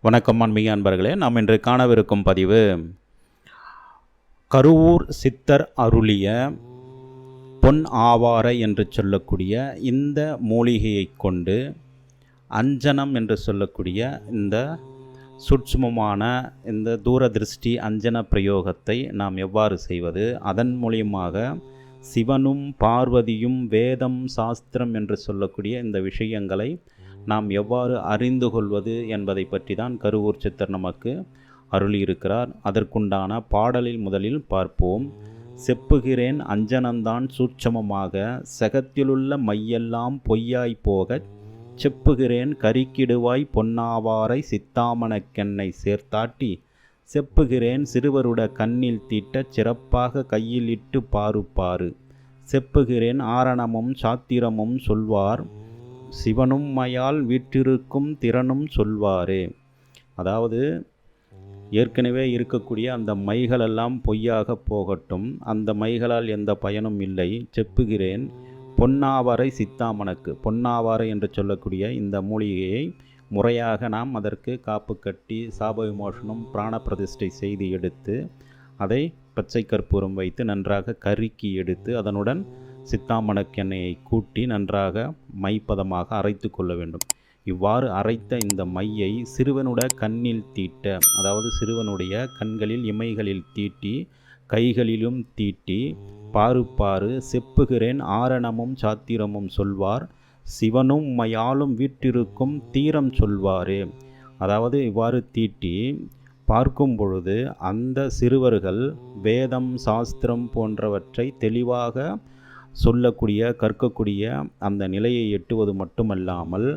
வணக்கம் ஆன்மீக அன்பர்களே. நாம் இன்று காணவிருக்கும் பதிவு கருவூர் சித்தர் அருளிய பொன் ஆவாரை என்று சொல்லக்கூடிய இந்த மூலிகையை கொண்டு அஞ்சனம் என்று சொல்லக்கூடிய இந்த சூட்சுமமான இந்த தூரதிருஷ்டி அஞ்சன பிரயோகத்தை நாம் எவ்வாறு செய்வது, அதன் மூலியமாக சிவனும் பார்வதியும் வேதம் சாஸ்திரம் என்று சொல்லக்கூடிய இந்த விஷயங்களை நாம் எவ்வாறு அறிந்து கொள்வது என்பதை பற்றி தான் கருவூர் சித்தர் நமக்கு அருளியிருக்கிறார். அதற்குண்டான பாடலில் முதலில் பார்ப்போம். செப்புகிறேன் அஞ்சனந்தான் சூட்சமமாக, செகத்திலுள்ள மையெல்லாம் பொய்யாய் போகச் செப்புகிறேன் கரிக்கிடுவாய் பொன்னாவாரை சித்தாமணக்கெண்ணை சேர்த்தாட்டி, செப்புகிறேன் சிறுவருட கண்ணில் தீட்டச் சிறப்பாக கையில் இட்டு பாரு பாரு, செப்புகிறேன் ஆரணமும் சாத்திரமும் சொல்வார் சிவனும் மயால் வீற்றிருக்கும் திறனும் சொல்வாரே. அதாவது ஏற்கனவே இருக்கக்கூடிய அந்த மைகளெல்லாம் பொய்யாக போகட்டும், அந்த மைகளால் எந்த பயனும் இல்லை. செப்புகிறேன் பொன்னாவாரை சித்தாமணக்கு. பொன்னாவாரை என்று சொல்லக்கூடிய இந்த மூலிகையை முறையாக நாம் அதற்கு காப்பு கட்டி சாப விமோசனம் பிராண பிரதிஷ்டை செய்து எடுத்து அதை பச்சை கற்பூரம் வைத்து நன்றாக கருக்கி எடுத்து அதனுடன் சித்தாமணக்கெண்ணெயை கூட்டி நன்றாக மைப்பதமாக அரைத்து கொள்ள வேண்டும். இவ்வாறு அரைத்த இந்த மையை சிறுவனுடைய கண்ணில் தீட்ட, அதாவது சிறுவனுடைய கண்களில் இமைகளில் தீட்டி கைகளிலும் தீட்டி பாரு பாரு, செப்புகிறேன் ஆரணமும் சாத்திரமும் சொல்வார் சிவனும் மயாலும் வீற்றிருக்கும் தீரம் சொல்வாரே. அதாவது இவ்வாறு தீட்டி பார்க்கும் பொழுது அந்த சிறுவர்கள் வேதம் சாஸ்திரம் போன்றவற்றை தெளிவாக சொல்லக்கூடிய கற்கக்கூடிய அந்த நிலையை எட்டுவது மட்டுமல்லாமல்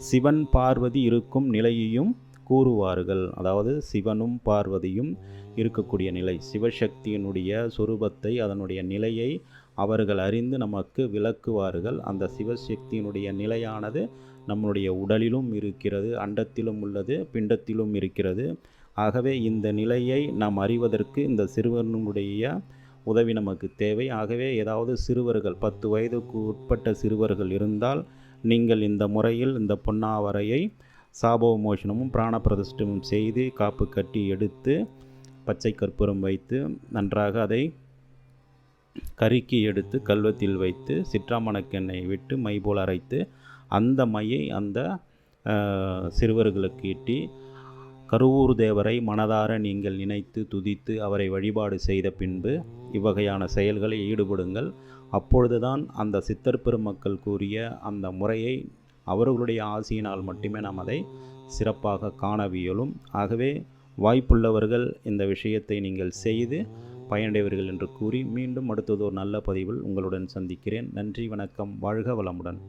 சிவன் பார்வதி இருக்கும் நிலையையும் கூறுவார்கள். அதாவது சிவனும் பார்வதியும் இருக்கக்கூடிய நிலை, சிவசக்தியினுடைய சொரூபத்தை அதனுடைய நிலையை அவர்கள் அறிந்து நமக்கு விளக்குவார்கள். அந்த சிவசக்தியினுடைய நிலையானது நம்முடைய உடலிலும் இருக்கிறது, அண்டத்திலும் உள்ளது, பிண்டத்திலும் இருக்கிறது. ஆகவே இந்த நிலையை நாம் அறிவதற்கு இந்த சிறுவனுடைய உதவி நமக்கு தேவை. ஆகவே ஏதாவது சிறுவர்கள் 10 வயதுக்கு உட்பட்ட சிறுவர்கள் இருந்தால் நீங்கள் இந்த முறையில் இந்த பொன்னாவரையை சாபவிமோசனமும் பிராண பிரதிஷ்டமும் செய்து காப்பு கட்டி எடுத்து பச்சை கற்பூரம் வைத்து நன்றாக அதை கருக்கி எடுத்து கல்வத்தில் வைத்து சிற்றாமணக்கெண்ணெயை விட்டு மை போல் அரைத்து அந்த மையை அந்த சிறுவர்களுக்கு ஈட்டி கருவூர் தேவரை மனதார நீங்கள் நினைத்து துதித்து அவரை வழிபாடு செய்த பின்பு இவ்வகையான செயல்களை ஈடுபடுங்கள். அப்பொழுதுதான் அந்த சித்தர் பெருமக்கள் கூறிய அந்த முறையை அவர்களுடைய ஆசியினால் மட்டுமே நாம் அதை சிறப்பாக காணவியலும். ஆகவே வாய்ப்புள்ளவர்கள் இந்த விஷயத்தை நீங்கள் செய்து பயனடைவீர்கள் என்று கூறி மீண்டும் அடுத்தது ஒரு நல்ல பதிவில் உங்களுடன் சந்திக்கிறேன். நன்றி, வணக்கம், வாழ்க வளமுடன்.